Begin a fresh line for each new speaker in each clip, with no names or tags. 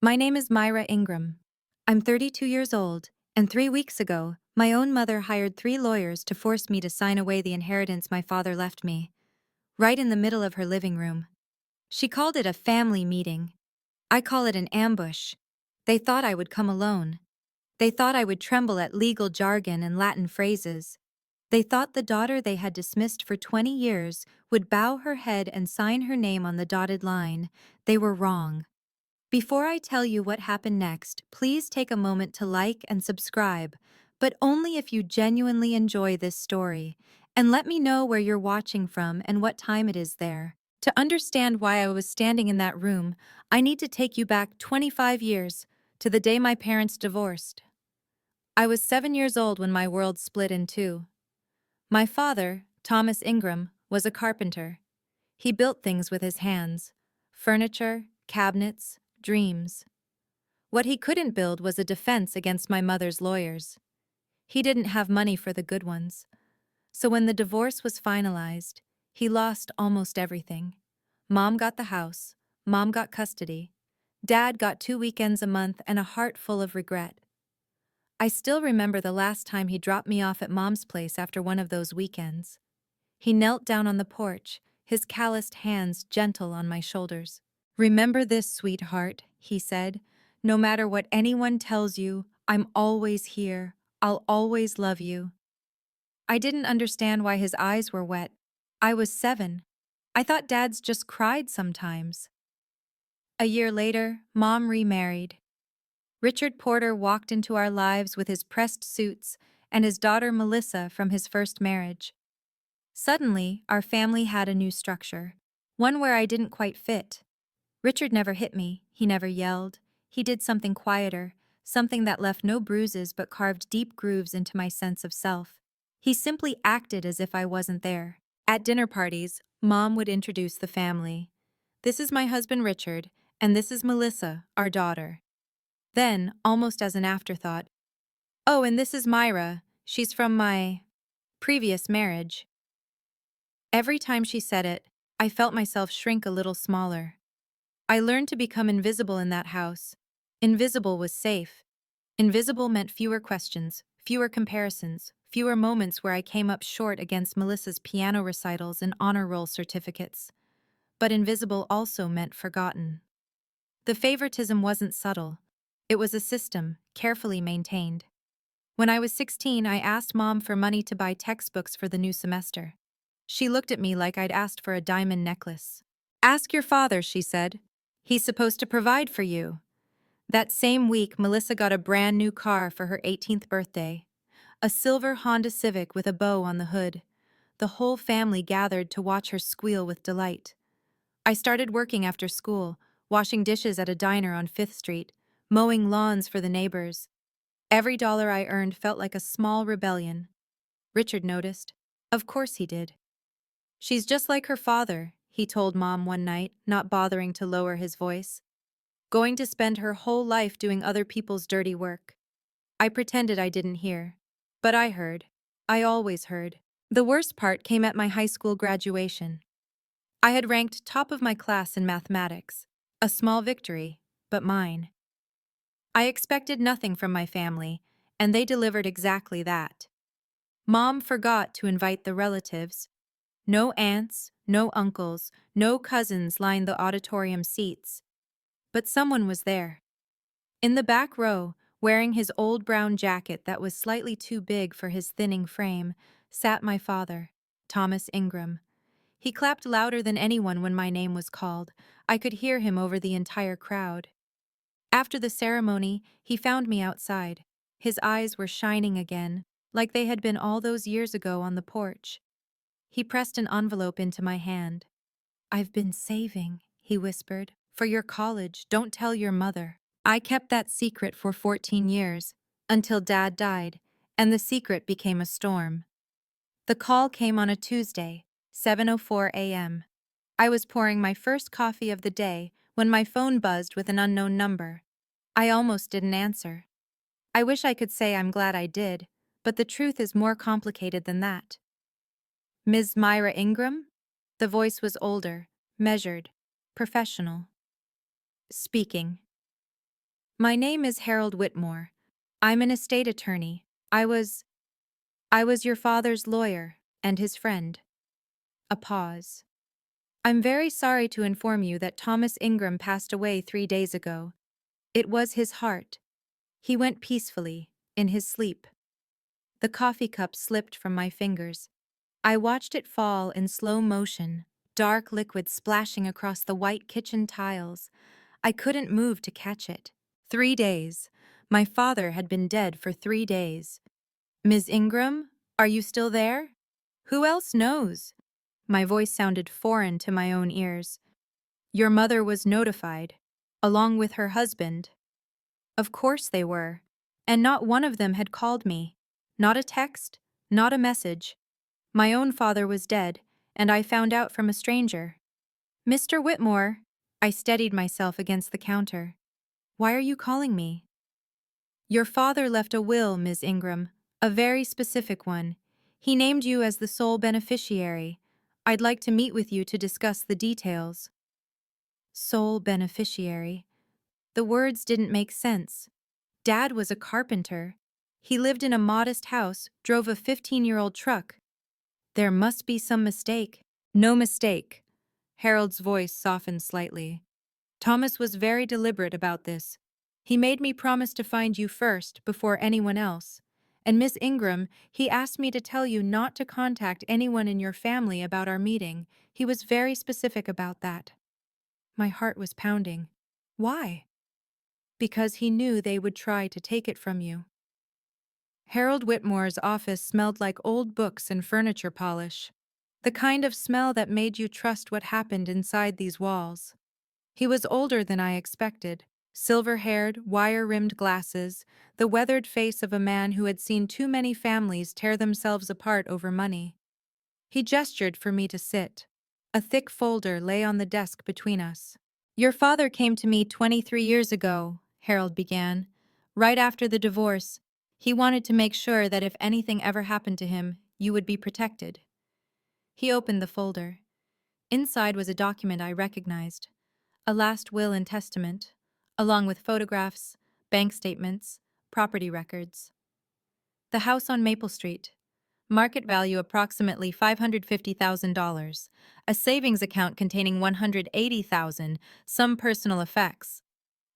My name is Myra Ingram. I'm 32 years old, and 3 weeks ago, my own mother hired 3 lawyers to force me to sign away the inheritance my father left me, right in the middle of her living room. She called it a family meeting. I call it an ambush. They thought I would come alone. They thought I would tremble at legal jargon and Latin phrases. They thought the daughter they had dismissed for 20 years would bow her head and sign her name on the dotted line. They were wrong. Before I tell you what happened next, please take a moment to like and subscribe, but only if you genuinely enjoy this story, and let me know where you're watching from and what time it is there. To understand why I was standing in that room, I need to take you back 25 years, to the day my parents divorced. I was 7 years old when my world split in two. My father, Thomas Ingram, was a carpenter. He built things with his hands: furniture, cabinets, dreams. What he couldn't build was a defense against my mother's lawyers. He didn't have money for the good ones. So when the divorce was finalized, he lost almost everything. Mom got the house, Mom got custody, Dad got 2 weekends a month and a heart full of regret. I still remember the last time he dropped me off at Mom's place after one of those weekends. He knelt down on the porch, his calloused hands gentle on my shoulders. "Remember this, sweetheart," he said. "No matter what anyone tells you, I'm always here. I'll always love you." I didn't understand why his eyes were wet. I was 7. I thought dads just cried sometimes. A year later, Mom remarried. Richard Porter walked into our lives with his pressed suits and his daughter Melissa from his first marriage. Suddenly, our family had a new structure, one where I didn't quite fit. Richard never hit me, he never yelled. He did something quieter, something that left no bruises but carved deep grooves into my sense of self. He simply acted as if I wasn't there. At dinner parties, Mom would introduce the family. "This is my husband Richard, and this is Melissa, our daughter." Then, almost as an afterthought, "Oh, and this is Myra. She's from my previous marriage." Every time she said it, I felt myself shrink a little smaller. I learned to become invisible in that house. Invisible was safe. Invisible meant fewer questions, fewer comparisons, fewer moments where I came up short against Melissa's piano recitals and honor roll certificates. But invisible also meant forgotten. The favoritism wasn't subtle. It was a system, carefully maintained. When I was 16, I asked Mom for money to buy textbooks for the new semester. She looked at me like I'd asked for a diamond necklace. "Ask your father," she said. "He's supposed to provide for you." That same week, Melissa got a brand new car for her 18th birthday. A silver Honda Civic with a bow on the hood. The whole family gathered to watch her squeal with delight. I started working after school, washing dishes at a diner on 5th Street, mowing lawns for the neighbors. Every dollar I earned felt like a small rebellion. Richard noticed. Of course he did. "She's just like her father," he told Mom one night, not bothering to lower his voice. "Going to spend her whole life doing other people's dirty work." I pretended I didn't hear. But I heard. I always heard. The worst part came at my high school graduation. I had ranked top of my class in mathematics. A small victory, but mine. I expected nothing from my family, and they delivered exactly that. Mom forgot to invite the relatives. No aunts, no uncles, no cousins lined the auditorium seats. But someone was there. In the back row, wearing his old brown jacket that was slightly too big for his thinning frame, sat my father, Thomas Ingram. He clapped louder than anyone when my name was called. I could hear him over the entire crowd. After the ceremony, he found me outside. His eyes were shining again, like they had been all those years ago on the porch. He pressed an envelope into my hand. "I've been saving," he whispered, "for your college. Don't tell your mother." I kept that secret for 14 years, until Dad died, and the secret became a storm. The call came on a Tuesday, 7:04 a.m. I was pouring my first coffee of the day when my phone buzzed with an unknown number. I almost didn't answer. I wish I could say I'm glad I did, but the truth is more complicated than that. "Ms. Myra Ingram?" The voice was older, measured, professional. "Speaking." My name is Harold Whitmore. I'm an estate attorney. I was your father's lawyer and his friend. A pause. I'm very sorry to inform you that Thomas Ingram passed away 3 days ago. It was his heart. He went peacefully, in his sleep. The coffee cup slipped from my fingers. I watched it fall in slow motion, dark liquid splashing across the white kitchen tiles. I couldn't move to catch it. 3 days. My father had been dead for 3 days. Ms. Ingram, are you still there? Who else knows? My voice sounded foreign to my own ears. Your mother was notified, along with her husband. Of course they were. And not one of them had called me. Not a text, not a message. My own father was dead, and I found out from a stranger. Mr. Whitmore, I steadied myself against the counter. Why are you calling me? Your father left a will, Ms. Ingram, a very specific one. He named you as the sole beneficiary. I'd like to meet with you to discuss the details. Sole beneficiary. The words didn't make sense. Dad was a carpenter. He lived in a modest house, drove a 15-year-old truck. There must be some mistake. No mistake. Harold's voice softened slightly. Thomas was very deliberate about this. He made me promise to find you first, before anyone else. And Miss Ingram, he asked me to tell you not to contact anyone in your family about our meeting. He was very specific about that. My heart was pounding. Why? Because he knew they would try to take it from you. Harold Whitmore's office smelled like old books and furniture polish. The kind of smell that made you trust what happened inside these walls. He was older than I expected, silver-haired, wire-rimmed glasses, the weathered face of a man who had seen too many families tear themselves apart over money. He gestured for me to sit. A thick folder lay on the desk between us. Your father came to me 23 years ago, Harold began. Right after the divorce, he wanted to make sure that if anything ever happened to him, you would be protected. He opened the folder. Inside was a document I recognized. A last will and testament, along with photographs, bank statements, property records. The house on Maple Street. Market value approximately $550,000. A savings account containing $180,000, some personal effects.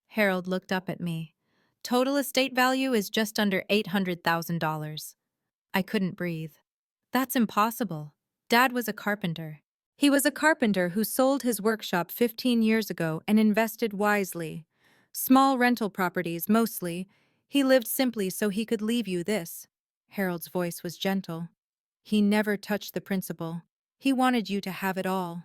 Harold looked up at me. Total estate value is just under $800,000. I couldn't breathe. That's impossible. Dad was a carpenter. He was a carpenter who sold his workshop 15 years ago and invested wisely. Small rental properties, mostly. He lived simply so he could leave you this. Harold's voice was gentle. He never touched the principal. He wanted you to have it all.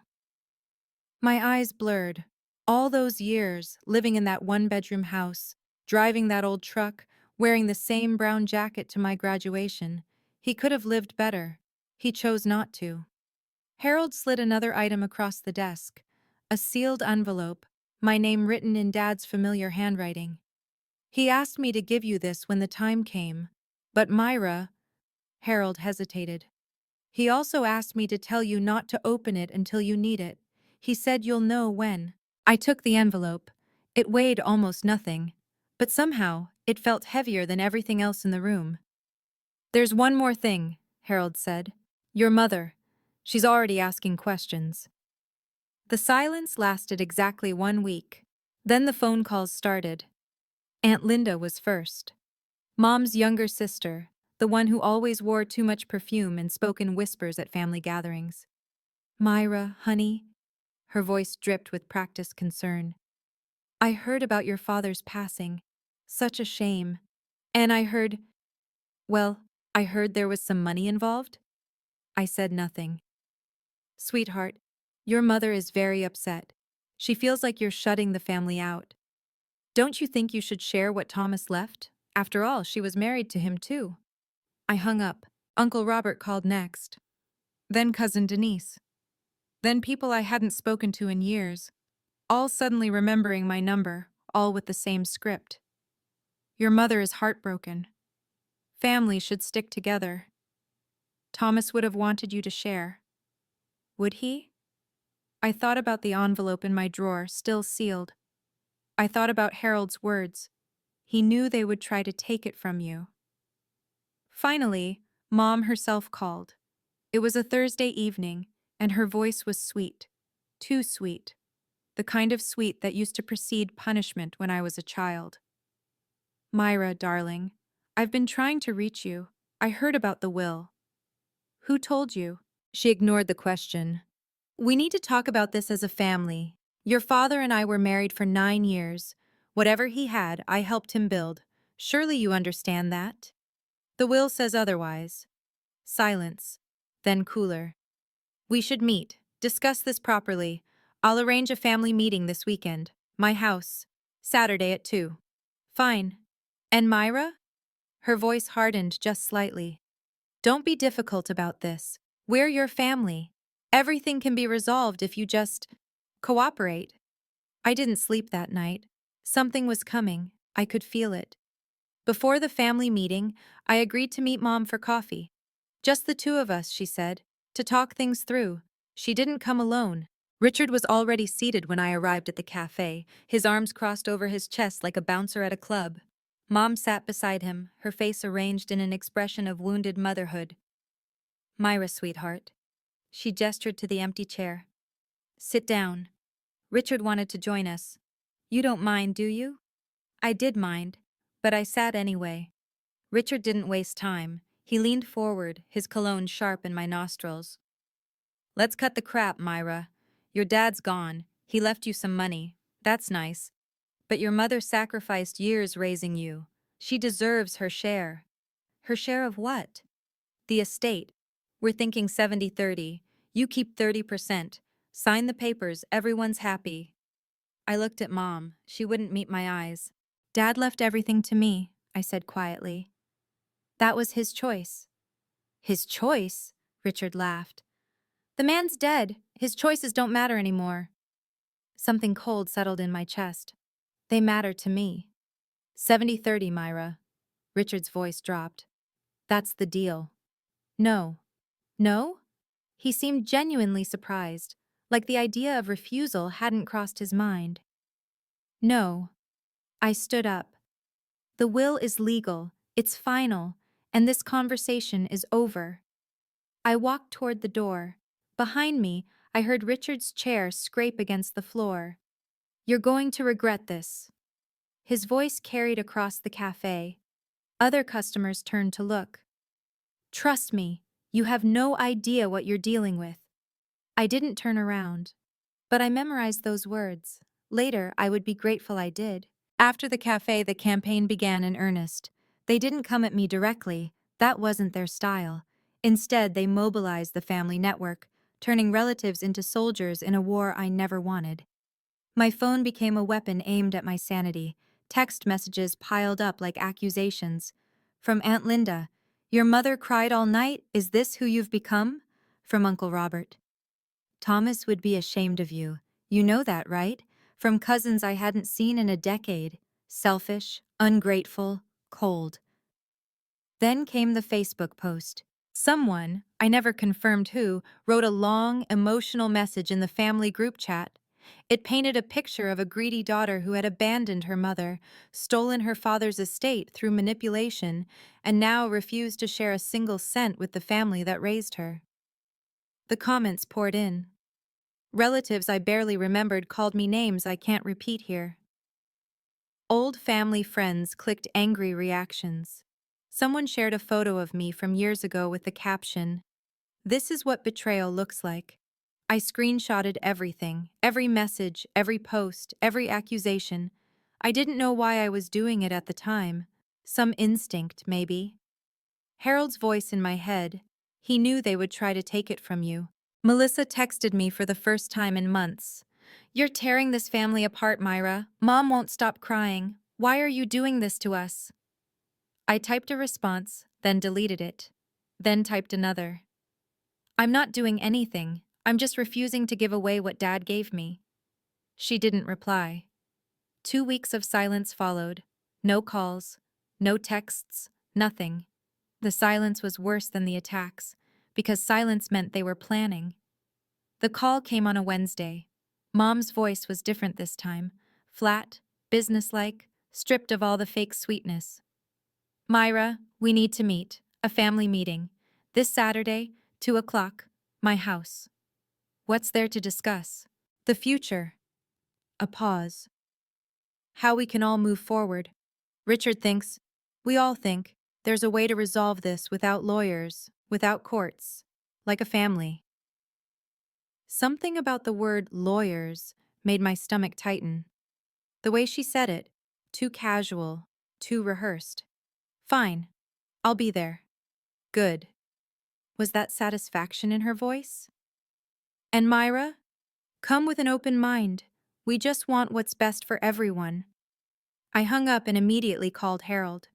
My eyes blurred. All those years, living in that one-bedroom house, driving that old truck, wearing the same brown jacket to my graduation. He could have lived better. He chose not to. Harold slid another item across the desk. A sealed envelope, my name written in Dad's familiar handwriting. He asked me to give you this when the time came. But Myra, Harold hesitated. He also asked me to tell you not to open it until you need it. He said you'll know when. I took the envelope. It weighed almost nothing, but somehow it felt heavier than everything else in the room. There's one more thing, Harold said. Your mother. She's already asking questions. The silence lasted exactly 1 week. Then the phone calls started. Aunt Linda was first. Mom's younger sister, the one who always wore too much perfume and spoke in whispers at family gatherings. Myra, honey. Her voice dripped with practiced concern. I heard about your father's passing. Such a shame. And I heard there was some money involved. I said nothing. Sweetheart, your mother is very upset. She feels like you're shutting the family out. Don't you think you should share what Thomas left? After all, she was married to him too. I hung up. Uncle Robert called next. Then Cousin Denise. Then people I hadn't spoken to in years, all suddenly remembering my number, all with the same script. Your mother is heartbroken. Families should stick together. Thomas would have wanted you to share. Would he? I thought about the envelope in my drawer, still sealed. I thought about Harold's words. He knew they would try to take it from you. Finally, Mom herself called. It was a Thursday evening, and her voice was sweet. Too sweet. The kind of sweet that used to precede punishment when I was a child. Myra, darling, I've been trying to reach you. I heard about the will. Who told you? She ignored the question. We need to talk about this as a family. Your father and I were married for 9 years. Whatever he had, I helped him build. Surely you understand that? The will says otherwise. Silence. Then cooler. We should meet. Discuss this properly. I'll arrange a family meeting this weekend. My house. Saturday at 2. Fine. And Myra? Her voice hardened just slightly. Don't be difficult about this. We're your family. Everything can be resolved if you just cooperate. I didn't sleep that night. Something was coming. I could feel it. Before the family meeting, I agreed to meet Mom for coffee. Just the two of us, she said, to talk things through. She didn't come alone. Richard was already seated when I arrived at the cafe, his arms crossed over his chest like a bouncer at a club. Mom sat beside him, her face arranged in an expression of wounded motherhood. Myra, sweetheart. She gestured to the empty chair. Sit down. Richard wanted to join us. You don't mind, do you? I did mind, but I sat anyway. Richard didn't waste time. He leaned forward, his cologne sharp in my nostrils. Let's cut the crap, Myra. Your dad's gone. He left you some money. That's nice. But your mother sacrificed years raising you. She deserves her share. Her share of what? The estate. We're thinking 70-30. You keep 30%. Sign the papers, everyone's happy. I looked at Mom. She wouldn't meet my eyes. Dad left everything to me, I said quietly. That was his choice. His choice? Richard laughed. The man's dead. His choices don't matter anymore. Something cold settled in my chest. They matter to me. 70-30, Myra. Richard's voice dropped. That's the deal. No. No? He seemed genuinely surprised, like the idea of refusal hadn't crossed his mind. No. I stood up. The will is legal, it's final, and this conversation is over. I walked toward the door. Behind me, I heard Richard's chair scrape against the floor. You're going to regret this. His voice carried across the cafe. Other customers turned to look. Trust me, you have no idea what you're dealing with. I didn't turn around, but I memorized those words. Later, I would be grateful I did. After the cafe, the campaign began in earnest. They didn't come at me directly. That wasn't their style. Instead, they mobilized the family network, turning relatives into soldiers in a war I never wanted. My phone became a weapon aimed at my sanity. Text messages piled up like accusations. From Aunt Linda, "Your mother cried all night? Is this who you've become?" From Uncle Robert, "Thomas would be ashamed of you. You know that, right?" From cousins I hadn't seen in a decade. Selfish, ungrateful, cold. Then came the Facebook post. Someone, I never confirmed who, wrote a long, emotional message in the family group chat. It painted a picture of a greedy daughter who had abandoned her mother, stolen her father's estate through manipulation, and now refused to share a single cent with the family that raised her. The comments poured in. Relatives I barely remembered called me names I can't repeat here. Old family friends clicked angry reactions. Someone shared a photo of me from years ago with the caption, "This is what betrayal looks like." I screenshotted everything, every message, every post, every accusation. I didn't know why I was doing it at the time. Some instinct, maybe. Harold's voice in my head. He knew they would try to take it from you. Melissa texted me for the first time in months. "You're tearing this family apart, Myra. Mom won't stop crying. Why are you doing this to us?" I typed a response, then deleted it. Then typed another. "I'm not doing anything. I'm just refusing to give away what Dad gave me." She didn't reply. 2 weeks of silence followed. No calls, no texts, nothing. The silence was worse than the attacks, because silence meant they were planning. The call came on a Wednesday. Mom's voice was different this time. Flat, businesslike, stripped of all the fake sweetness. Myra, we need to meet. A family meeting. This Saturday, 2 o'clock. My house. What's there to discuss? The future. A pause. How we can all move forward. Richard thinks, we all think, there's a way to resolve this without lawyers, without courts, like a family. Something about the word lawyers made my stomach tighten. The way she said it, too casual, too rehearsed. Fine, I'll be there. Good. Was that satisfaction in her voice? And Myra? Come with an open mind. We just want what's best for everyone. I hung up and immediately called Harold.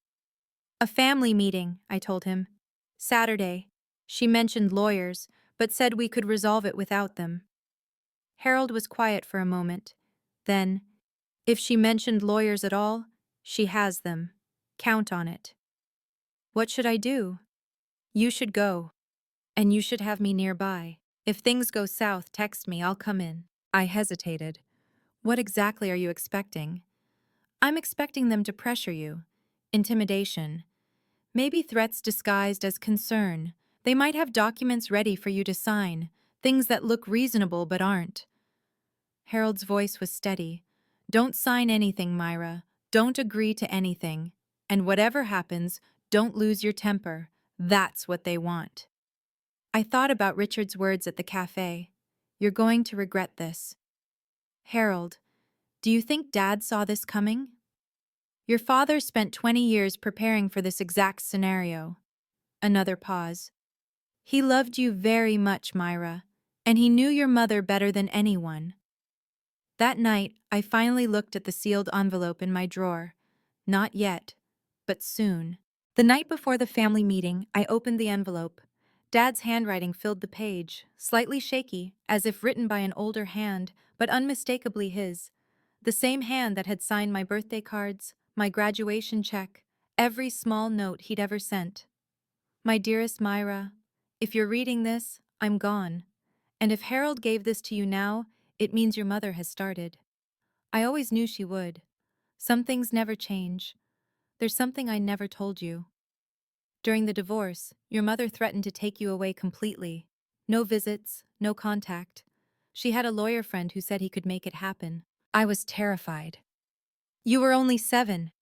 A family meeting, I told him. Saturday. She mentioned lawyers, but said we could resolve it without them. Harold was quiet for a moment. Then, if she mentioned lawyers at all, she has them. Count on it. What should I do? You should go. And you should have me nearby. If things go south, text me, I'll come in. I hesitated. What exactly are you expecting? I'm expecting them to pressure you. Intimidation. Maybe threats disguised as concern. They might have documents ready for you to sign, things that look reasonable but aren't. Harold's voice was steady. Don't sign anything, Myra. Don't agree to anything. And whatever happens, don't lose your temper. That's what they want. I thought about Richard's words at the cafe. You're going to regret this. Harold, do you think Dad saw this coming? Your father spent 20 years preparing for this exact scenario. Another pause. He loved you very much, Myra, and he knew your mother better than anyone. That night, I finally looked at the sealed envelope in my drawer. Not yet, but soon. The night before the family meeting, I opened the envelope. Dad's handwriting filled the page, slightly shaky, as if written by an older hand, but unmistakably his. The same hand that had signed my birthday cards, my graduation check, every small note he'd ever sent. My dearest Myra, if you're reading this, I'm gone. And if Harold gave this to you now, it means your mother has started. I always knew she would. Some things never change. There's something I never told you. During the divorce, your mother threatened to take you away completely. No visits, no contact. She had a lawyer friend who said he could make it happen. I was terrified. You were only 7.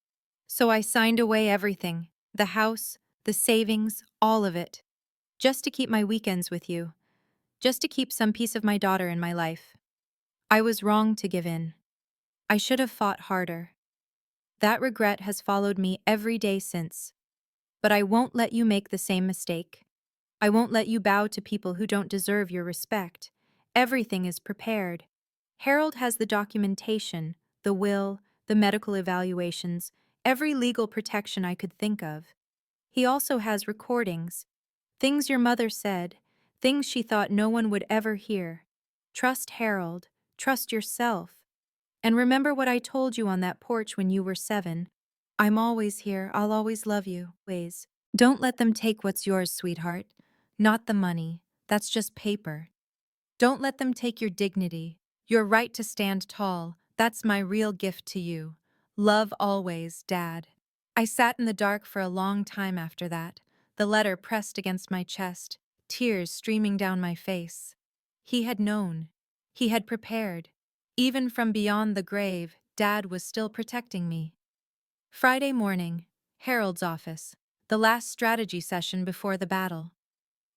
So I signed away everything. The house, the savings, all of it. Just to keep my weekends with you. Just to keep some piece of my daughter in my life. I was wrong to give in. I should have fought harder. That regret has followed me every day since. But I won't let you make the same mistake. I won't let you bow to people who don't deserve your respect. Everything is prepared. Harold has the documentation, the will, the medical evaluations, every legal protection I could think of. He also has recordings, things your mother said, things she thought no one would ever hear. Trust Harold, trust yourself. And remember what I told you on that porch when you were 7. I'm always here, I'll always love you. Ways. Don't let them take what's yours, sweetheart. Not the money. That's just paper. Don't let them take your dignity. Your right to stand tall. That's my real gift to you. Love always, Dad. I sat in the dark for a long time after that, the letter pressed against my chest, tears streaming down my face. He had known. He had prepared. Even from beyond the grave, Dad was still protecting me. Friday morning, Harold's office, the last strategy session before the battle.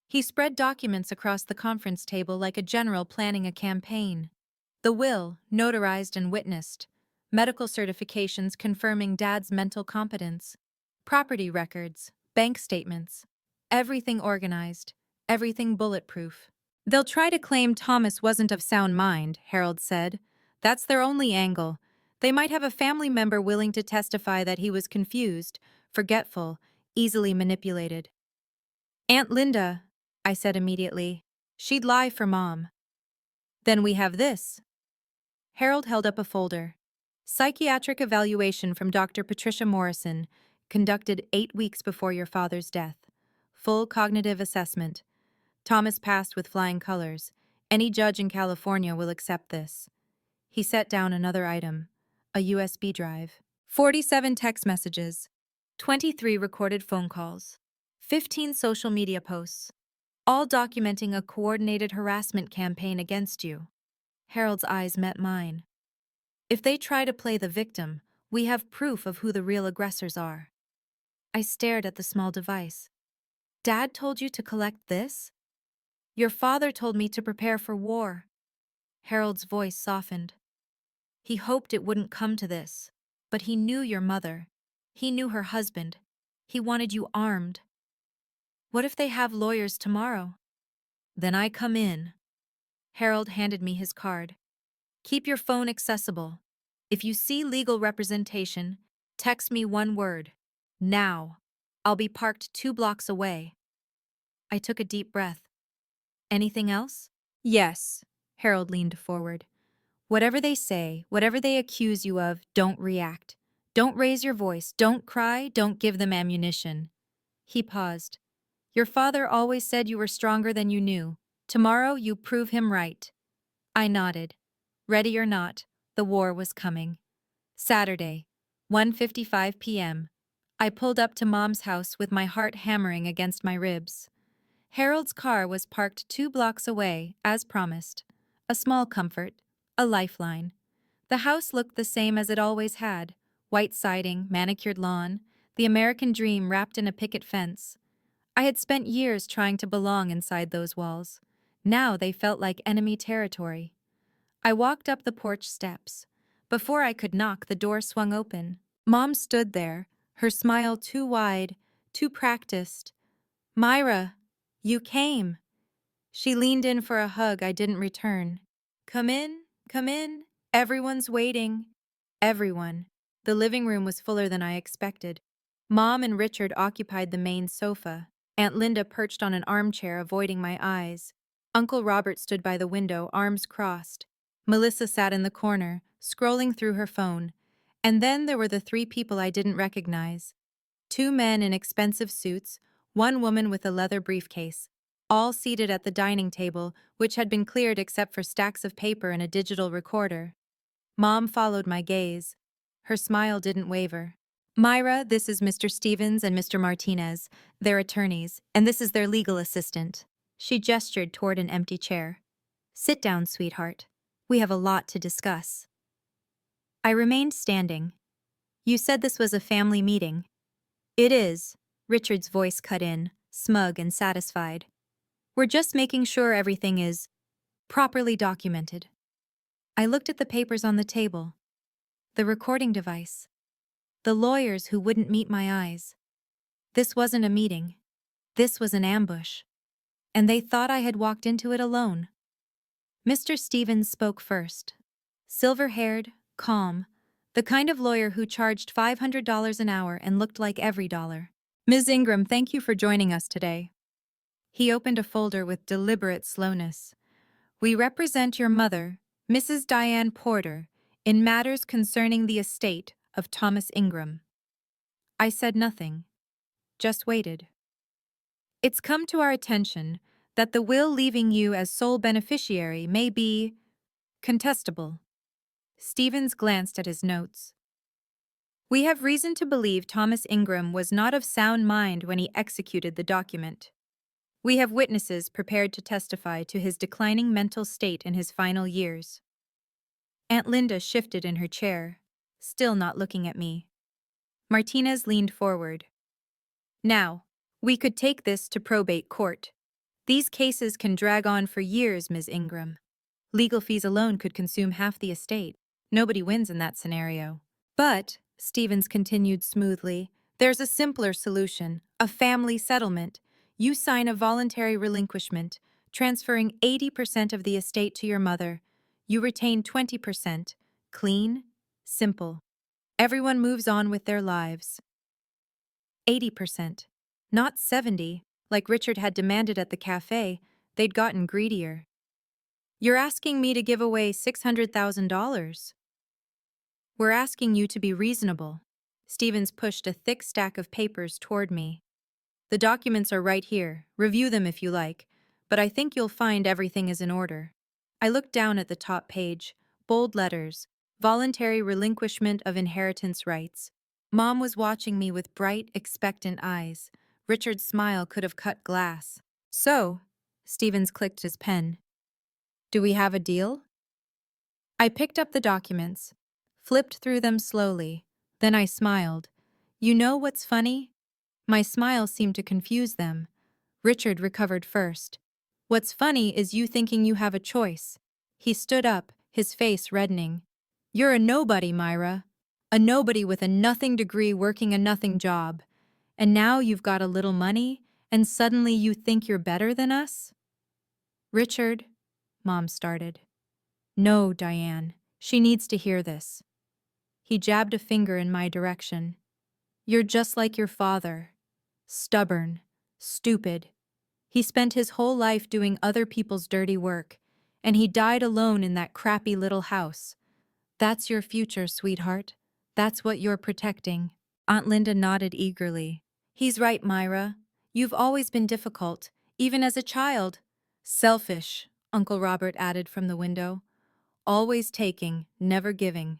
He spread documents across the conference table like a general planning a campaign. The will, notarized and witnessed. Medical certifications confirming Dad's mental competence. Property records, bank statements. Everything organized, everything bulletproof. They'll try to claim Thomas wasn't of sound mind, Harold said. That's their only angle. They might have a family member willing to testify that he was confused, forgetful, easily manipulated. Aunt Linda, I said immediately. She'd lie for Mom. Then we have this. Harold held up a folder. Psychiatric evaluation from Dr. Patricia Morrison, conducted 8 weeks before your father's death. Full cognitive assessment. Thomas passed with flying colors. Any judge in California will accept this. He set down another item, a USB drive. 47 text messages, 23 recorded phone calls, 15 social media posts, all documenting a coordinated harassment campaign against you. Harold's eyes met mine. If they try to play the victim, we have proof of who the real aggressors are. I stared at the small device. Dad told you to collect this? Your father told me to prepare for war. Harold's voice softened. He hoped it wouldn't come to this, but he knew your mother. He knew her husband. He wanted you armed. What if they have lawyers tomorrow? Then I come in. Harold handed me his card. Keep your phone accessible. If you see legal representation, text me one word. Now. I'll be parked 2 blocks away. I took a deep breath. Anything else? Yes. Harold leaned forward. Whatever they say, whatever they accuse you of, don't react. Don't raise your voice, don't cry, don't give them ammunition. He paused. Your father always said you were stronger than you knew. Tomorrow you prove him right. I nodded. Ready or not, the war was coming. Saturday, 1:55 p.m. I pulled up to Mom's house with my heart hammering against my ribs. Harold's car was parked 2 blocks away, as promised. A small comfort, a lifeline. The house looked the same as it always had. White siding, manicured lawn, the American dream wrapped in a picket fence. I had spent years trying to belong inside those walls. Now they felt like enemy territory. I walked up the porch steps. Before I could knock, the door swung open. Mom stood there, her smile too wide, too practiced. Myra, you came. She leaned in for a hug I didn't return. Come in, come in. Everyone's waiting. Everyone. The living room was fuller than I expected. Mom and Richard occupied the main sofa. Aunt Linda perched on an armchair, avoiding my eyes. Uncle Robert stood by the window, arms crossed. Melissa sat in the corner, scrolling through her phone. And then there were the 3 people I didn't recognize. 2 men in expensive suits, 1 woman with a leather briefcase, all seated at the dining table, which had been cleared except for stacks of paper and a digital recorder. Mom followed my gaze. Her smile didn't waver. Myra, this is Mr. Stevens and Mr. Martinez, their attorneys, and this is their legal assistant. She gestured toward an empty chair. Sit down, sweetheart. We have a lot to discuss. I remained standing. You said this was a family meeting. It is, Richard's voice cut in, smug and satisfied. We're just making sure everything is properly documented. I looked at the papers on the table. The recording device. The lawyers who wouldn't meet my eyes. This wasn't a meeting. This was an ambush. And they thought I had walked into it alone. Mr. Stevens spoke first. Silver-haired, calm, the kind of lawyer who charged $500 an hour and looked like every dollar. Ms. Ingram, thank you for joining us today. He opened a folder with deliberate slowness. We represent your mother, Mrs. Diane Porter, in matters concerning the estate of Thomas Ingram. I said nothing, just waited. It's come to our attention that the will leaving you as sole beneficiary may be contestable. Stevens glanced at his notes. We have reason to believe Thomas Ingram was not of sound mind when he executed the document. We have witnesses prepared to testify to his declining mental state in his final years. Aunt Linda shifted in her chair, still not looking at me. Martinez leaned forward. Now, we could take this to probate court. These cases can drag on for years, Ms. Ingram. Legal fees alone could consume half the estate. Nobody wins in that scenario. But, Stevens continued smoothly, there's a simpler solution, a family settlement. You sign a voluntary relinquishment, transferring 80% of the estate to your mother. You retain 20%. Clean, simple. Everyone moves on with their lives. 80%. Not 70, like Richard had demanded at the cafe. They'd gotten greedier. You're asking me to give away $600,000. We're asking you to be reasonable. Stevens pushed a thick stack of papers toward me. The documents are right here. Review them if you like, but I think you'll find everything is in order. I looked down at the top page, bold letters, Voluntary relinquishment of inheritance rights. Mom was watching me with bright, expectant eyes. Richard's smile could have cut glass. So, Stevens clicked his pen. Do we have a deal? I picked up the documents, flipped through them slowly. Then I smiled. You know what's funny? My smile seemed to confuse them. Richard recovered first. What's funny is you thinking you have a choice. He stood up, his face reddening. You're a nobody, Myra. A nobody with a nothing degree working a nothing job. And now you've got a little money, and suddenly you think you're better than us? Richard, Mom started. No, Diane. She needs to hear this. He jabbed a finger in my direction. You're just like your father. Stubborn. Stupid. He spent his whole life doing other people's dirty work, and he died alone in that crappy little house. That's your future, sweetheart. That's what you're protecting. Aunt Linda nodded eagerly. He's right, Myra. You've always been difficult, even as a child. Selfish, Uncle Robert added from the window. Always taking, never giving.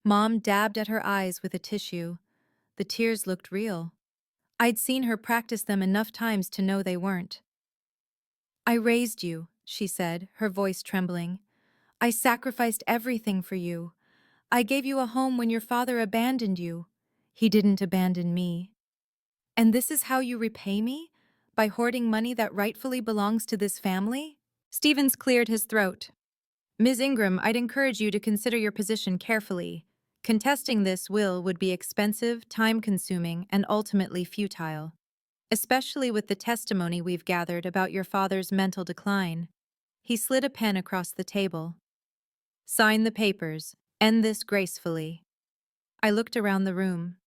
Mom dabbed at her eyes with a tissue. The tears looked real. I'd seen her practice them enough times to know they weren't. I raised you, she said, her voice trembling. I sacrificed everything for you. I gave you a home when your father abandoned you. He didn't abandon me. And this is how you repay me? By hoarding money that rightfully belongs to this family? Stevens cleared his throat. Ms. Ingram, I'd encourage you to consider your position carefully. Contesting this will would be expensive, time-consuming, and ultimately futile. Especially with the testimony we've gathered about your father's mental decline. He slid a pen across the table. Sign the papers. End this gracefully. I looked around the room.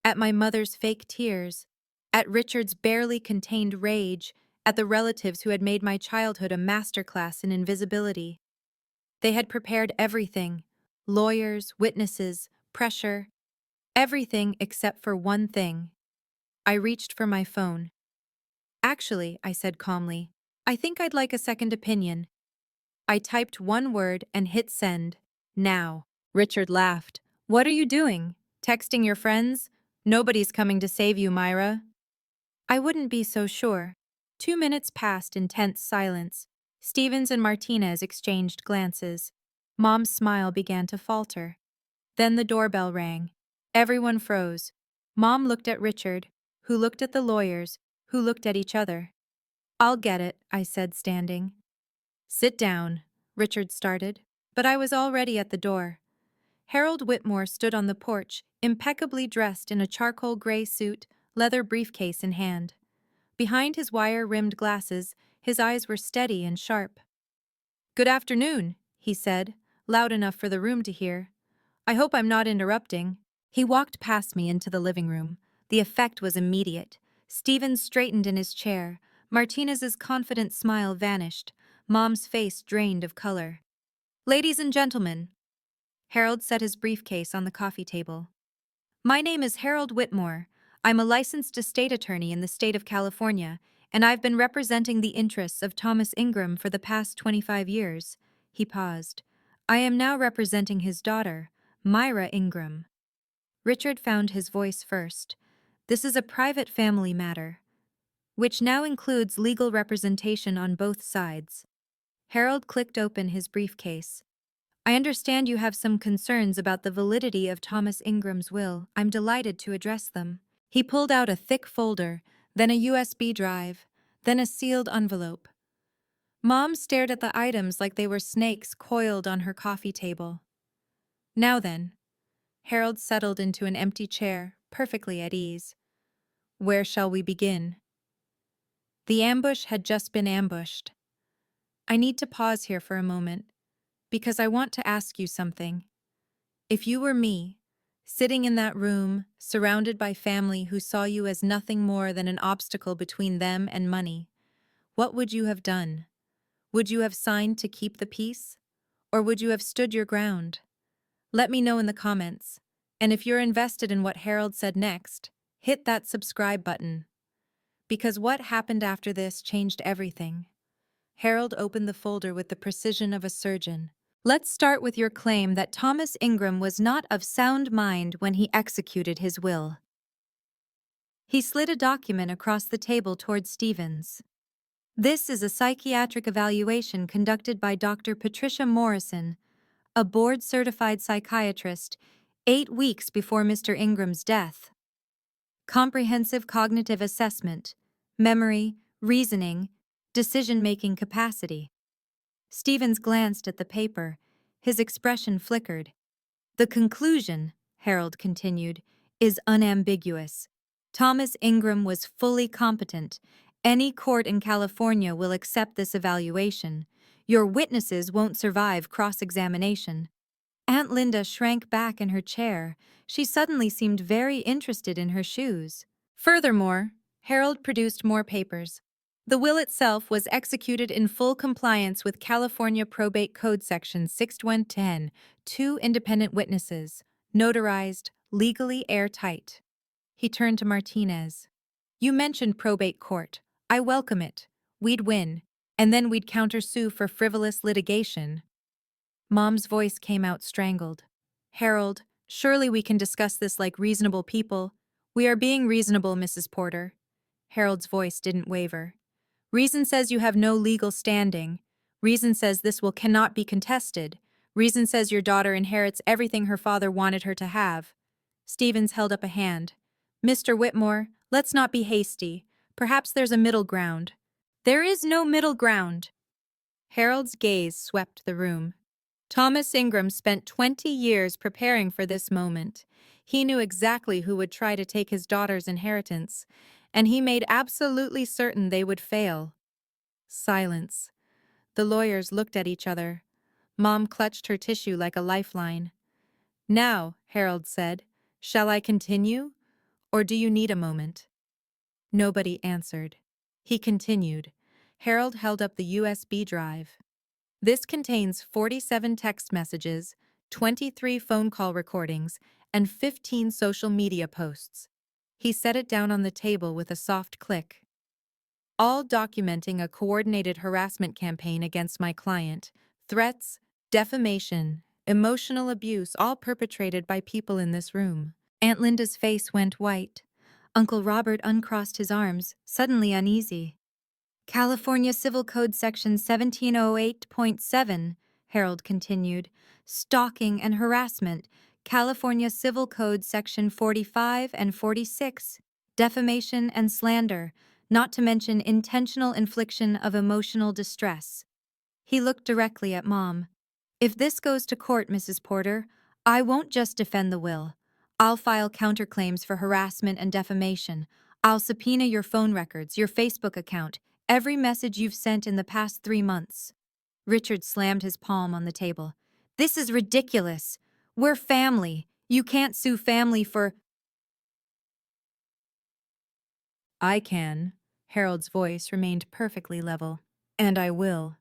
At my mother's fake tears, at Richard's barely contained rage, at the relatives who had made my childhood a masterclass in invisibility. They had prepared everything, lawyers, witnesses, pressure, everything except for one thing. I reached for my phone. Actually, I said calmly, I think I'd like a second opinion. I typed one word and hit send. Now. Richard laughed. What are you doing? Texting your friends? Nobody's coming to save you, Myra. I wouldn't be so sure. 2 minutes passed in tense silence. Stevens and Martinez exchanged glances. Mom's smile began to falter. Then the doorbell rang. Everyone froze. Mom looked at Richard, who looked at the lawyers, who looked at each other. I'll get it, I said, standing. Sit down, Richard started, but I was already at the door. Harold Whitmore stood on the porch, impeccably dressed in a charcoal gray suit, leather briefcase in hand. Behind his wire-rimmed glasses, his eyes were steady and sharp. Good afternoon, he said, loud enough for the room to hear. I hope I'm not interrupting. He walked past me into the living room. The effect was immediate. Stevens straightened in his chair. Martinez's confident smile vanished. Mom's face drained of color. Ladies and gentlemen. Harold set his briefcase on the coffee table. My name is Harold Whitmore. I'm a licensed estate attorney in the state of California, and I've been representing the interests of Thomas Ingram for the past 25 years. He paused. I am now representing his daughter, Myra Ingram. Richard found his voice first. This is a private family matter, which now includes legal representation on both sides. Harold clicked open his briefcase. I understand you have some concerns about the validity of Thomas Ingram's will. I'm delighted to address them. He pulled out a thick folder, then a USB drive, then a sealed envelope. Mom stared at the items like they were snakes coiled on her coffee table. Now then. Harold settled into an empty chair, perfectly at ease. Where shall we begin? The ambush had just been ambushed. I need to pause here for a moment, because I want to ask you something. If you were me, sitting in that room, surrounded by family who saw you as nothing more than an obstacle between them and money, what would you have done? Would you have signed to keep the peace? Or would you have stood your ground? Let me know in the comments. And if you're invested in what Harold said next, hit that subscribe button. Because what happened after this changed everything. Harold opened the folder with the precision of a surgeon. Let's start with your claim that Thomas Ingram was not of sound mind when he executed his will. He slid a document across the table toward Stevens. This is a psychiatric evaluation conducted by Dr. Patricia Morrison, a board-certified psychiatrist, 8 weeks before Mr. Ingram's death. Comprehensive cognitive assessment, memory, reasoning, decision-making capacity. Stevens glanced at the paper. His expression flickered. The conclusion, Harold continued, is unambiguous. Thomas Ingram was fully competent. Any court in California will accept this evaluation. Your witnesses won't survive cross-examination. Aunt Linda shrank back in her chair. She suddenly seemed very interested in her shoes. Furthermore, Harold produced more papers. The will itself was executed in full compliance with California Probate Code Section 6110, 2 independent witnesses, notarized, legally airtight. He turned to Martinez. You mentioned probate court. I welcome it. We'd win, and then we'd countersue for frivolous litigation. Mom's voice came out strangled. Harold, surely we can discuss this like reasonable people. We are being reasonable, Mrs. Porter. Harold's voice didn't waver. Reason says you have no legal standing. Reason says this will cannot be contested. Reason says your daughter inherits everything her father wanted her to have. Stevens held up a hand. Mr. Whitmore, let's not be hasty. Perhaps there's a middle ground. There is no middle ground. Harold's gaze swept the room. Thomas Ingram spent 20 years preparing for this moment. He knew exactly who would try to take his daughter's inheritance, and he made absolutely certain they would fail. Silence. The lawyers looked at each other. Mom clutched her tissue like a lifeline. Now, Harold said, shall I continue, or do you need a moment? Nobody answered. He continued. Harold held up the USB drive. This contains 47 text messages, 23 phone call recordings, and 15 social media posts. He set it down on the table with a soft click. All documenting a coordinated harassment campaign against my client, threats, defamation, emotional abuse, all perpetrated by people in this room. Aunt Linda's face went white. Uncle Robert uncrossed his arms, suddenly uneasy. California Civil Code Section 1708.7, Harold continued, stalking and harassment. California Civil Code Section 45 and 46, defamation and slander, not to mention intentional infliction of emotional distress. He looked directly at Mom. If this goes to court, Mrs. Porter, I won't just defend the will. I'll file counterclaims for harassment and defamation. I'll subpoena your phone records, your Facebook account, every message you've sent in the past 3 months. Richard slammed his palm on the table. This is ridiculous. We're family. You can't sue family for... I can. Harold's voice remained perfectly level. And I will.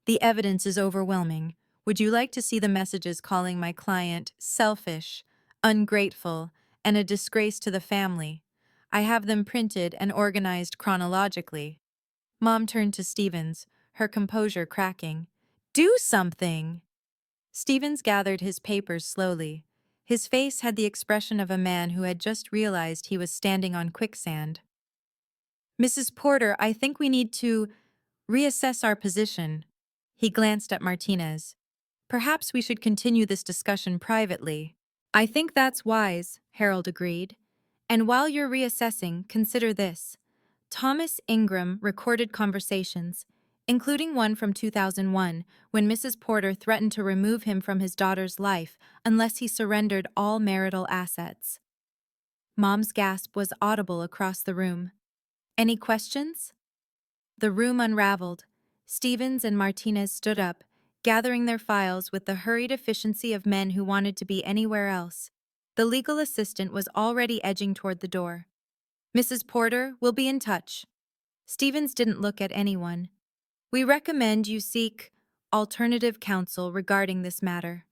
The evidence is overwhelming. Would you like to see the messages calling my client selfish, ungrateful, and a disgrace to the family? I have them printed and organized chronologically. Mom turned to Stevens, her composure cracking. Do something! Stevens gathered his papers slowly. His face had the expression of a man who had just realized he was standing on quicksand. Mrs. Porter, I think we need to reassess our position. He glanced at Martinez. Perhaps we should continue this discussion privately. I think that's wise, Harold agreed. And while you're reassessing, consider this. Thomas Ingram recorded conversations, including one from 2001, when Mrs. Porter threatened to remove him from his daughter's life unless he surrendered all marital assets. Mom's gasp was audible across the room. Any questions? The room unraveled. Stevens and Martinez stood up, gathering their files with the hurried efficiency of men who wanted to be anywhere else. The legal assistant was already edging toward the door. Mrs. Porter, we'll be in touch. Stevens didn't look at anyone. We recommend you seek alternative counsel regarding this matter.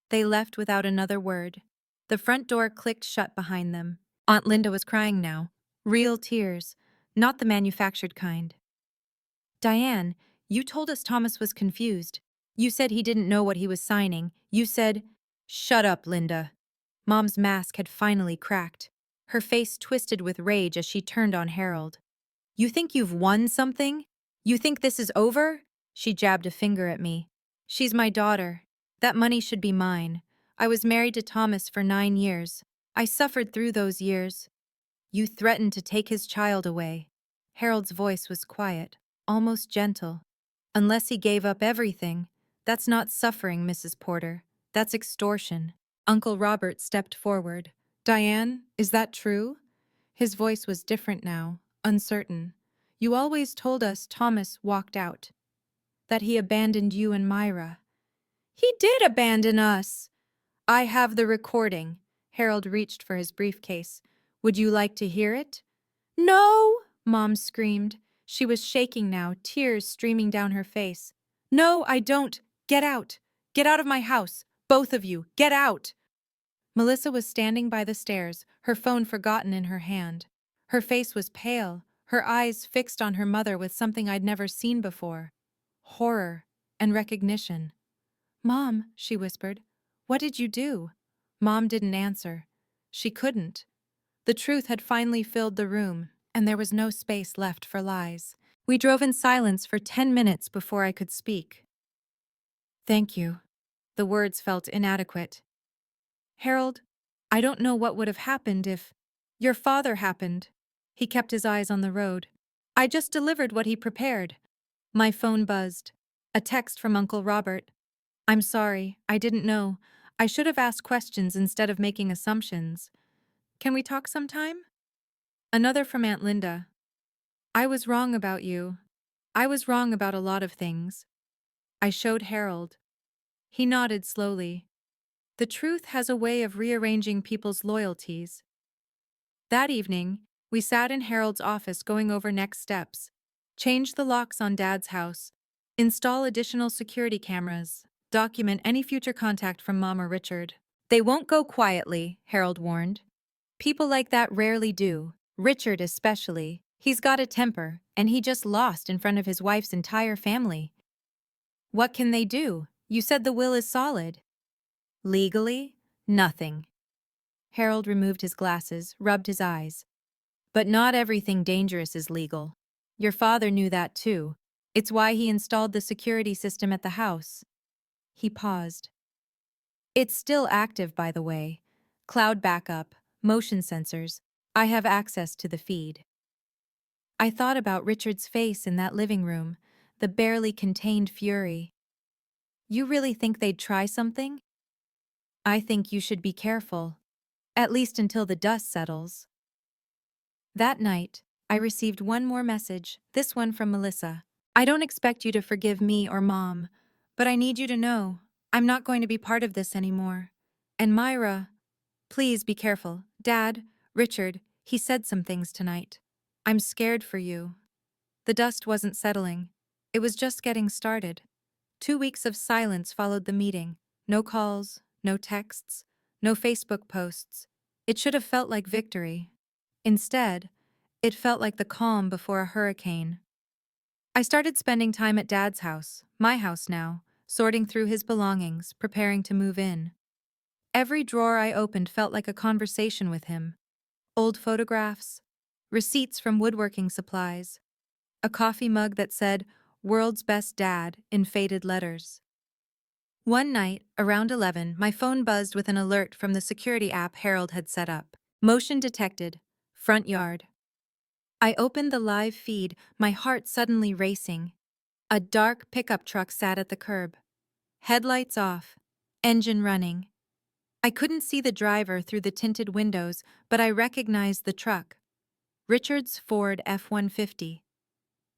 They left without another word. The front door clicked shut behind them. Aunt Linda was crying now. Real tears, not the manufactured kind. Diane, you told us Thomas was confused. You said he didn't know what he was signing. You said, "Shut up, Linda." Mom's mask had finally cracked. Her face twisted with rage as she turned on Harold. You think you've won something? You think this is over? She jabbed a finger at me. She's my daughter. That money should be mine. I was married to Thomas for 9 years. I suffered through those years. You threatened to take his child away. Harold's voice was quiet, almost gentle. Unless he gave up everything. That's not suffering, Mrs. Porter. That's extortion. Uncle Robert stepped forward. Diane, is that true? His voice was different now, uncertain. You always told us Thomas walked out. That he abandoned you and Myra. He did abandon us! I have the recording. Harold reached for his briefcase. Would you like to hear it? No! Mom screamed. She was shaking now, tears streaming down her face. No, I don't. Get out. Get out of my house. Both of you. Get out. Melissa was standing by the stairs, her phone forgotten in her hand. Her face was pale, her eyes fixed on her mother with something I'd never seen before. Horror and recognition. Mom, she whispered, what did you do? Mom didn't answer. She couldn't. The truth had finally filled the room, and there was no space left for lies. We drove in silence for 10 minutes before I could speak. Thank you. The words felt inadequate. Harold, I don't know what would have happened if your father happened. He kept his eyes on the road. I just delivered what he prepared. My phone buzzed. A text from Uncle Robert. I'm sorry, I didn't know. I should have asked questions instead of making assumptions. Can we talk sometime? Another from Aunt Linda. I was wrong about you. I was wrong about a lot of things. I showed Harold. He nodded slowly. The truth has a way of rearranging people's loyalties. That evening, we sat in Harold's office going over next steps. Change the locks on Dad's house. Install additional security cameras. Document any future contact from Mom or Richard. They won't go quietly, Harold warned. People like that rarely do. Richard especially. He's got a temper, and he just lost in front of his wife's entire family. What can they do? You said the will is solid. Legally? Nothing. Harold removed his glasses, rubbed his eyes. But not everything dangerous is legal. Your father knew that too. It's why he installed the security system at the house. He paused. It's still active, by the way. Cloud backup, motion sensors. I have access to the feed. I thought about Richard's face in that living room, the barely contained fury. You really think they'd try something? I think you should be careful. At least until the dust settles. That night, I received one more message, this one from Melissa. I don't expect you to forgive me or Mom, but I need you to know I'm not going to be part of this anymore. And Myra, please be careful. Dad, Richard, he said some things tonight. I'm scared for you. The dust wasn't settling. It was just getting started. 2 weeks of silence followed the meeting. No calls, no texts, no Facebook posts. It should have felt like victory. Instead, it felt like the calm before a hurricane. I started spending time at Dad's house, my house now, sorting through his belongings, preparing to move in. Every drawer I opened felt like a conversation with him. Old photographs, receipts from woodworking supplies, a coffee mug that said, "World's Best Dad," in faded letters. One night, around 11, my phone buzzed with an alert from the security app Harold had set up. Motion detected. Front yard. I opened the live feed, my heart suddenly racing. A dark pickup truck sat at the curb. Headlights off. Engine running. I couldn't see the driver through the tinted windows, but I recognized the truck. Richard's Ford F-150.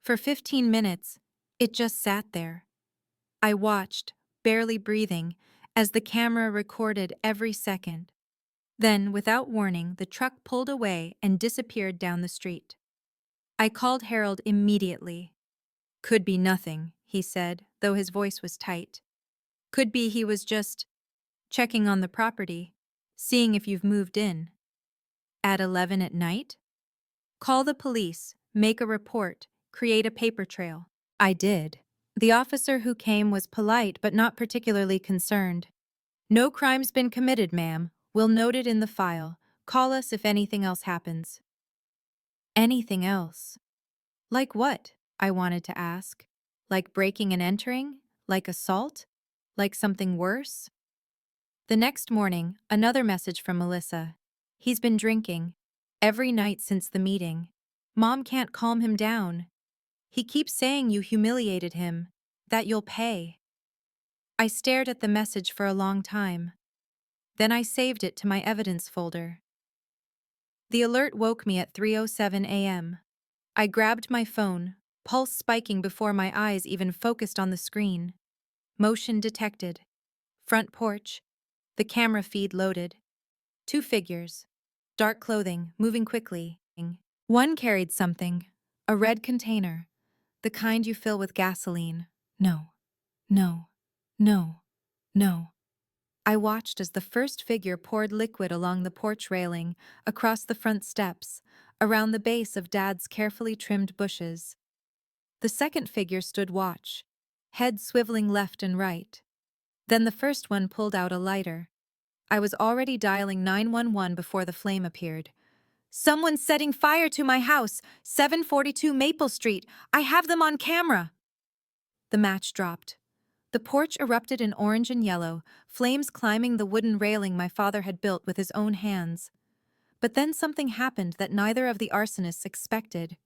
For 15 minutes, it just sat there. I watched, barely breathing, as the camera recorded every second. Then, without warning, the truck pulled away and disappeared down the street. I called Harold immediately. Could be nothing, he said, though his voice was tight. Could be he was just checking on the property, seeing if you've moved in. At 11 at night? Call the police, make a report, create a paper trail. I did. The officer who came was polite but not particularly concerned. "No crime's been committed, ma'am. We'll note it in the file. Call us if anything else happens." Anything else? Like what? I wanted to ask. Like breaking and entering? Like assault? Like something worse? The next morning, another message from Melissa. "He's been drinking. Every night since the meeting. Mom can't calm him down. He keeps saying you humiliated him. That you'll pay." I stared at the message for a long time. Then I saved it to my evidence folder. The alert woke me at 3:07 a.m. I grabbed my phone, pulse spiking before my eyes even focused on the screen. Motion detected. Front porch. The camera feed loaded. Two figures. Dark clothing, moving quickly. One carried something. A red container. The kind you fill with gasoline. No. No. No. No. I watched as the first figure poured liquid along the porch railing, across the front steps, around the base of Dad's carefully trimmed bushes. The second figure stood watch, head swiveling left and right. Then the first one pulled out a lighter. I was already dialing 911 before the flame appeared. "Someone's setting fire to my house, 742 Maple Street. I have them on camera." The match dropped. The porch erupted in orange and yellow, flames climbing the wooden railing my father had built with his own hands. But then something happened that neither of the arsonists expected.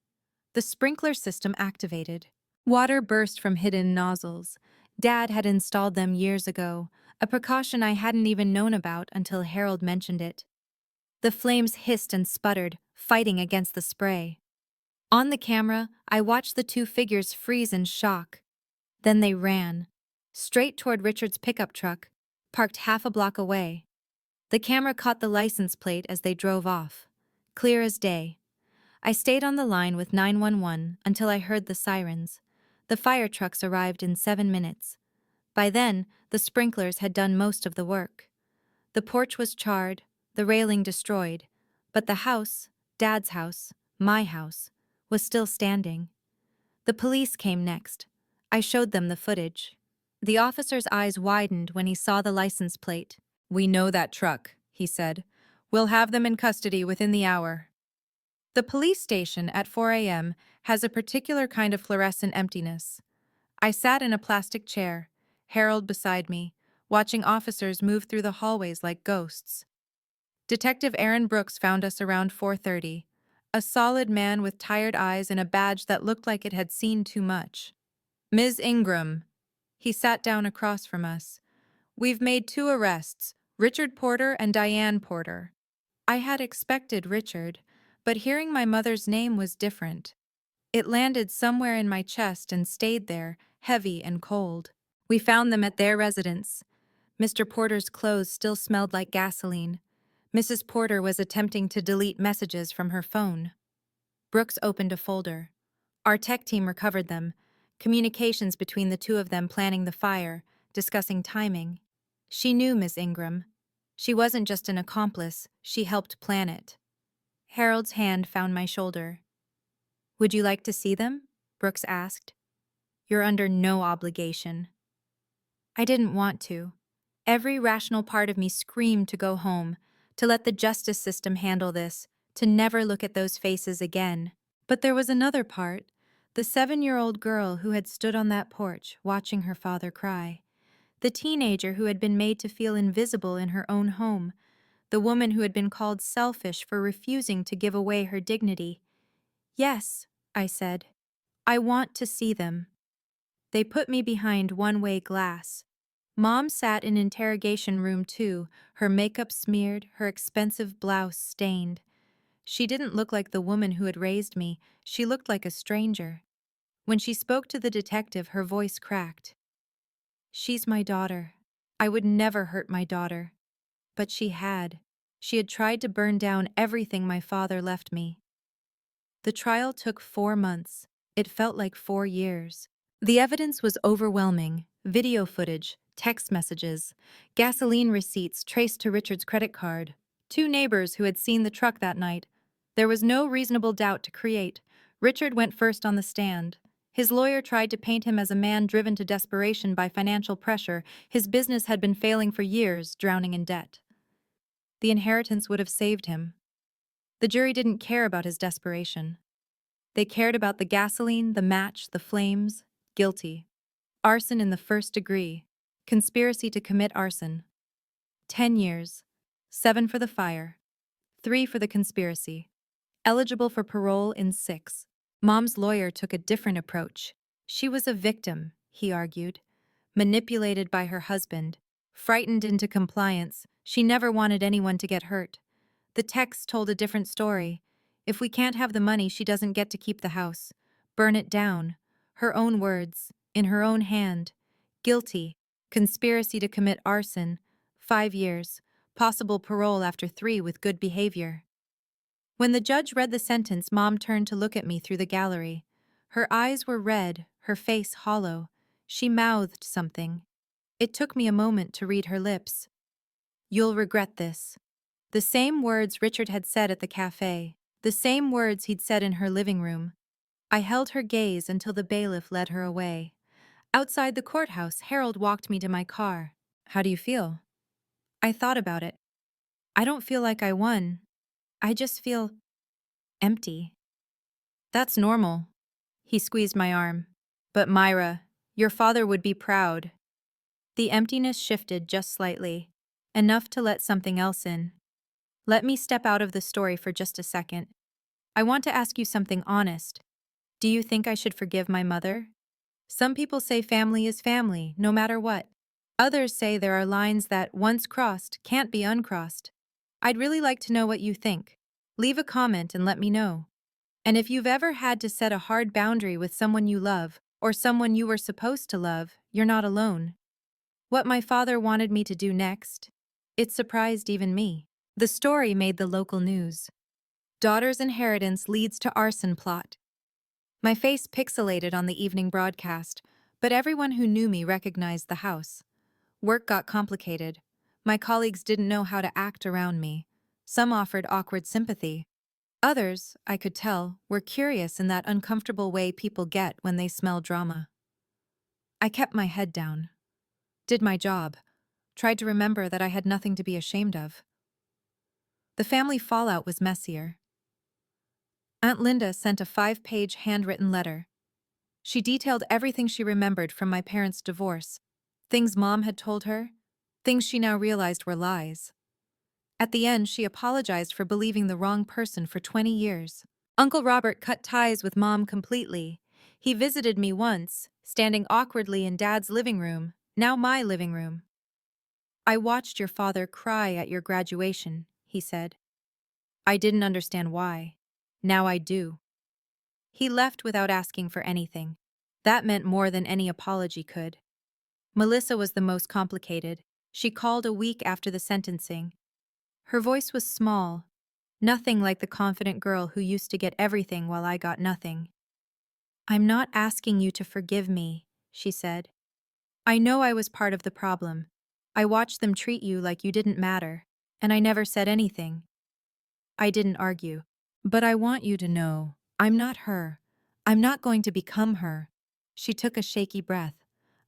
The sprinkler system activated. Water burst from hidden nozzles. Dad had installed them years ago, a precaution I hadn't even known about until Harold mentioned it. The flames hissed and sputtered, fighting against the spray. On the camera, I watched the two figures freeze in shock. Then they ran. Straight toward Richard's pickup truck, parked half a block away. The camera caught the license plate as they drove off. Clear as day. I stayed on the line with 911 until I heard the sirens. The fire trucks arrived in 7 minutes. By then, the sprinklers had done most of the work. The porch was charred, the railing destroyed, but the house, Dad's house, my house, was still standing. The police came next. I showed them the footage. The officer's eyes widened when he saw the license plate. "We know that truck," he said. "We'll have them in custody within the hour." The police station at 4 a.m. has a particular kind of fluorescent emptiness. I sat in a plastic chair, Harold beside me, watching officers move through the hallways like ghosts. Detective Aaron Brooks found us around 4:30, a solid man with tired eyes and a badge that looked like it had seen too much. "Ms. Ingram." He sat down across from us. "We've made 2 arrests, Richard Porter and Diane Porter." I had expected Richard, but hearing my mother's name was different. It landed somewhere in my chest and stayed there, heavy and cold. "We found them at their residence." Mr. Porter's clothes still smelled like gasoline. Mrs. Porter was attempting to delete messages from her phone. Brooks opened a folder. Our tech team recovered them. Communications between the two of them planning the fire, discussing timing. She knew Miss Ingram. She wasn't just an accomplice, she helped plan it. Harold's hand found my shoulder. "Would you like to see them?" Brooks asked. "You're under no obligation." I didn't want to. Every rational part of me screamed to go home, to let the justice system handle this, to never look at those faces again. But there was another part, the 7-year-old girl who had stood on that porch, watching her father cry. The teenager who had been made to feel invisible in her own home. The woman who had been called selfish for refusing to give away her dignity. "Yes," I said. "I want to see them." They put me behind one-way glass. Mom sat in interrogation room 2, her makeup smeared, her expensive blouse stained. She didn't look like the woman who had raised me, she looked like a stranger. When she spoke to the detective, her voice cracked. "She's my daughter. I would never hurt my daughter." But she had. She had tried to burn down everything my father left me. The trial took 4 months. It felt like 4 years. The evidence was overwhelming. Video footage, text messages, gasoline receipts traced to Richard's credit card, 2 neighbors who had seen the truck that night. There was no reasonable doubt to create. Richard went first on the stand. His lawyer tried to paint him as a man driven to desperation by financial pressure. His business had been failing for years, drowning in debt. The inheritance would have saved him. The jury didn't care about his desperation. They cared about the gasoline, the match, the flames. Guilty. Arson in the first degree. Conspiracy to commit arson. 10 years. 7 for the fire. 3 for the conspiracy. Eligible for parole in 6. Mom's lawyer took a different approach. She was a victim, he argued. Manipulated by her husband. Frightened into compliance, she never wanted anyone to get hurt. The text told a different story. If we can't have the money, she doesn't get to keep the house. Burn it down. Her own words, in her own hand. Guilty. Conspiracy to commit arson. 5 years. Possible parole after 3 with good behavior. When the judge read the sentence, Mom turned to look at me through the gallery. Her eyes were red, her face hollow. She mouthed something. It took me a moment to read her lips. "You'll regret this." The same words Richard had said at the cafe. The same words he'd said in her living room. I held her gaze until the bailiff led her away. Outside the courthouse, Harold walked me to my car. "How do you feel?" I thought about it. I don't feel like I won. I just feel empty. "That's normal." He squeezed my arm. "But Myra, your father would be proud." The emptiness shifted just slightly, enough to let something else in. "Let me step out of the story for just a second. I want to ask you something honest. Do you think I should forgive my mother? Some people say family is family, no matter what. Others say there are lines that, once crossed, can't be uncrossed. I'd really like to know what you think. Leave a comment and let me know. And if you've ever had to set a hard boundary with someone you love, or someone you were supposed to love, you're not alone." What my father wanted me to do next? It surprised even me. The story made the local news. Daughter's inheritance leads to arson plot. My face pixelated on the evening broadcast, but everyone who knew me recognized the house. Work got complicated. My colleagues didn't know how to act around me. Some offered awkward sympathy. Others, I could tell, were curious in that uncomfortable way people get when they smell drama. I kept my head down. Did my job. Tried to remember that I had nothing to be ashamed of. The family fallout was messier. Aunt Linda sent a 5-page handwritten letter. She detailed everything she remembered from my parents' divorce. Things Mom had told her. Things she now realized were lies. At the end, she apologized for believing the wrong person for 20 years. Uncle Robert cut ties with Mom completely. He visited me once, standing awkwardly in Dad's living room, now my living room. "I watched your father cry at your graduation," he said. "I didn't understand why. Now I do." He left without asking for anything. That meant more than any apology could. Melissa was the most complicated. She called a week after the sentencing. Her voice was small, nothing like the confident girl who used to get everything while I got nothing. "I'm not asking you to forgive me," she said. "I know I was part of the problem. I watched them treat you like you didn't matter, and I never said anything." I didn't argue. "But I want you to know, I'm not her. I'm not going to become her." She took a shaky breath.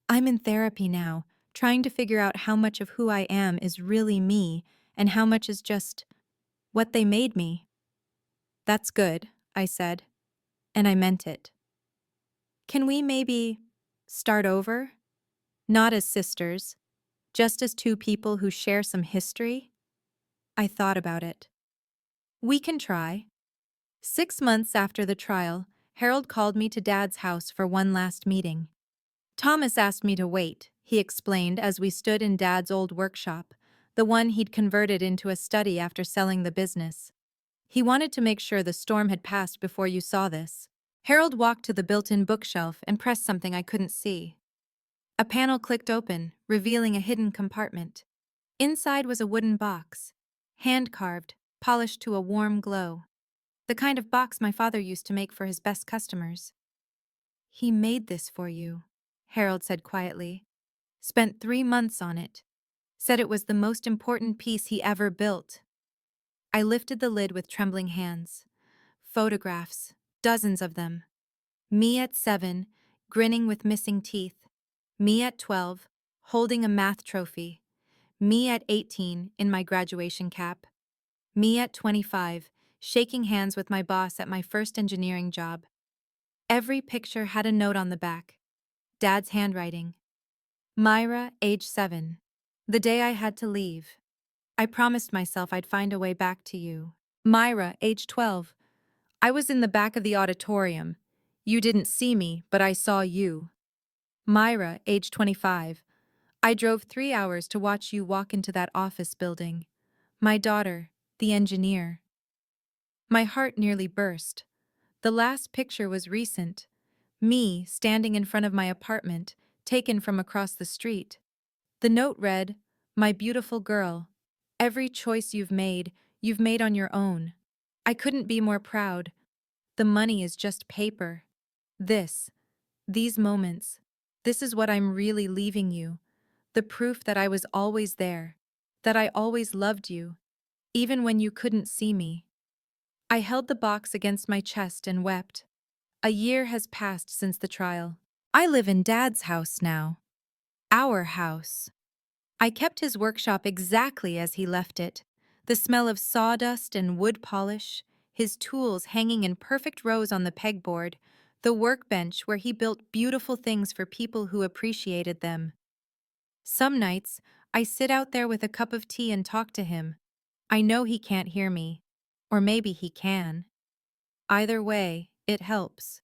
"I'm in therapy now, trying to figure out how much of who I am is really me and how much is just what they made me." "That's good," I said, and I meant it. "Can we maybe start over? Not as sisters, just as two people who share some history?" I thought about it. "We can try." 6 months after the trial, Harold called me to Dad's house for one last meeting. "Thomas asked me to wait," he explained as we stood in Dad's old workshop, the one he'd converted into a study after selling the business. "He wanted to make sure the storm had passed before you saw this." Harold walked to the built-in bookshelf and pressed something I couldn't see. A panel clicked open, revealing a hidden compartment. Inside was a wooden box, hand-carved, polished to a warm glow. The kind of box my father used to make for his best customers. "He made this for you," Harold said quietly. "Spent 3 months on it. Said it was the most important piece he ever built." I lifted the lid with trembling hands. Photographs, dozens of them. Me at 7, grinning with missing teeth. Me at 12, holding a math trophy. Me at 18, in my graduation cap. Me at 25, shaking hands with my boss at my first engineering job. Every picture had a note on the back. Dad's handwriting. Myra, age 7. The day I had to leave. I promised myself I'd find a way back to you. Myra, age 12. I was in the back of the auditorium. You didn't see me, but I saw you. Myra, age 25. I drove 3 hours to watch you walk into that office building. My daughter, the engineer. My heart nearly burst. The last picture was recent. Me, standing in front of my apartment, taken from across the street. The note read, "My beautiful girl, every choice you've made on your own. I couldn't be more proud. The money is just paper. This, these moments, this is what I'm really leaving you. The proof that I was always there, that I always loved you, even when you couldn't see me." I held the box against my chest and wept. A year has passed since the trial. I live in Dad's house now. Our house. I kept his workshop exactly as he left it. The smell of sawdust and wood polish, his tools hanging in perfect rows on the pegboard, the workbench where he built beautiful things for people who appreciated them. Some nights, I sit out there with a cup of tea and talk to him. I know he can't hear me. Or maybe he can. Either way, it helps.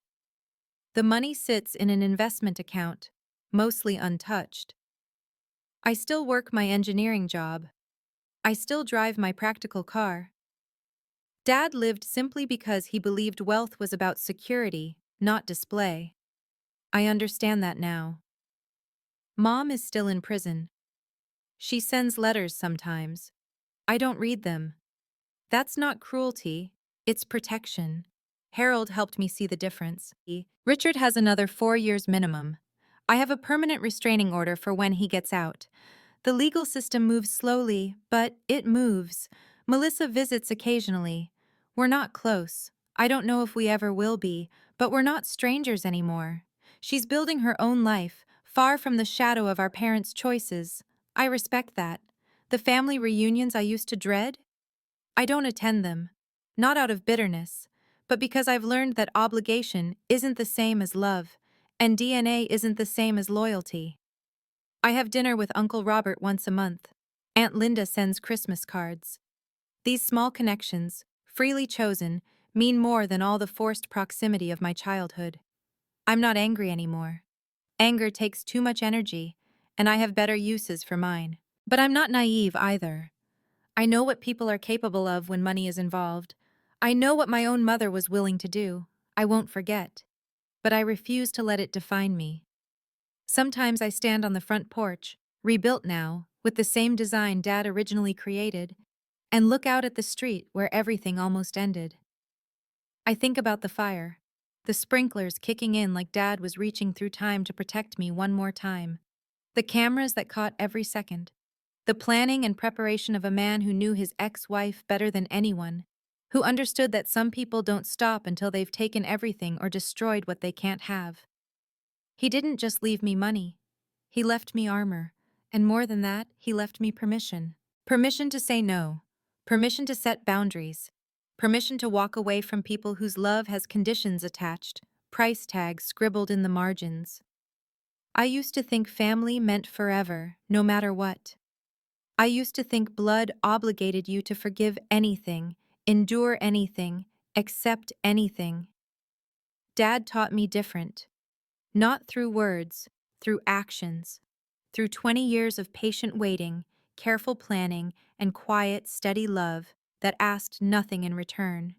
The money sits in an investment account, mostly untouched. I still work my engineering job. I still drive my practical car. Dad lived simply because he believed wealth was about security, not display. I understand that now. Mom is still in prison. She sends letters sometimes. I don't read them. That's not cruelty, it's protection. Harold helped me see the difference. Richard has another 4 years minimum. I have a permanent restraining order for when he gets out. The legal system moves slowly, but it moves. Melissa visits occasionally. We're not close. I don't know if we ever will be, but we're not strangers anymore. She's building her own life, far from the shadow of our parents' choices. I respect that. The family reunions I used to dread? I don't attend them. Not out of bitterness, but because I've learned that obligation isn't the same as love, and DNA isn't the same as loyalty. I have dinner with Uncle Robert once a month. Aunt Linda sends Christmas cards. These small connections, freely chosen, mean more than all the forced proximity of my childhood. I'm not angry anymore. Anger takes too much energy, and I have better uses for mine. But I'm not naive either. I know what people are capable of when money is involved. I know what my own mother was willing to do. I won't forget. But I refuse to let it define me. Sometimes I stand on the front porch, rebuilt now, with the same design Dad originally created, and look out at the street where everything almost ended. I think about the fire, the sprinklers kicking in like Dad was reaching through time to protect me one more time, the cameras that caught every second, the planning and preparation of a man who knew his ex-wife better than anyone, who understood that some people don't stop until they've taken everything or destroyed what they can't have. He didn't just leave me money. He left me armor, and more than that, he left me permission. Permission to say no. Permission to set boundaries. Permission to walk away from people whose love has conditions attached, price tags scribbled in the margins. I used to think family meant forever, no matter what. I used to think blood obligated you to forgive anything, endure anything, accept anything. Dad taught me different. Not through words, through actions. Through 20 years of patient waiting, careful planning, and quiet, steady love that asked nothing in return.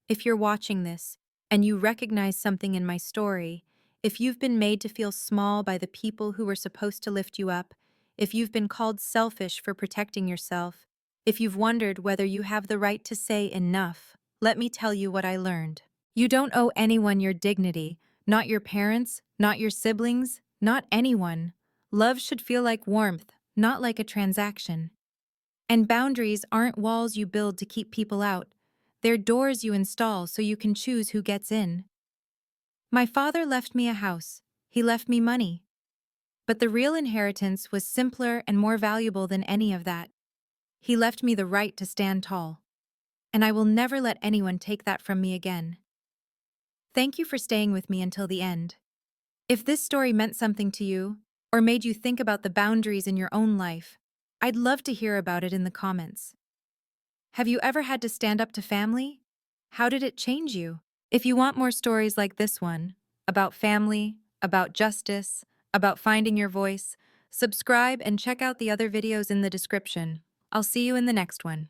If you're watching this, and you recognize something in my story, if you've been made to feel small by the people who were supposed to lift you up, if you've been called selfish for protecting yourself, if you've wondered whether you have the right to say enough, let me tell you what I learned. You don't owe anyone your dignity, not your parents, not your siblings, not anyone. Love should feel like warmth, not like a transaction. And boundaries aren't walls you build to keep people out. They're doors you install so you can choose who gets in. My father left me a house. He left me money. But the real inheritance was simpler and more valuable than any of that. He left me the right to stand tall. And I will never let anyone take that from me again. Thank you for staying with me until the end. If this story meant something to you, or made you think about the boundaries in your own life, I'd love to hear about it in the comments. Have you ever had to stand up to family? How did it change you? If you want more stories like this one, about family, about justice, about finding your voice, subscribe and check out the other videos in the description. I'll see you in the next one.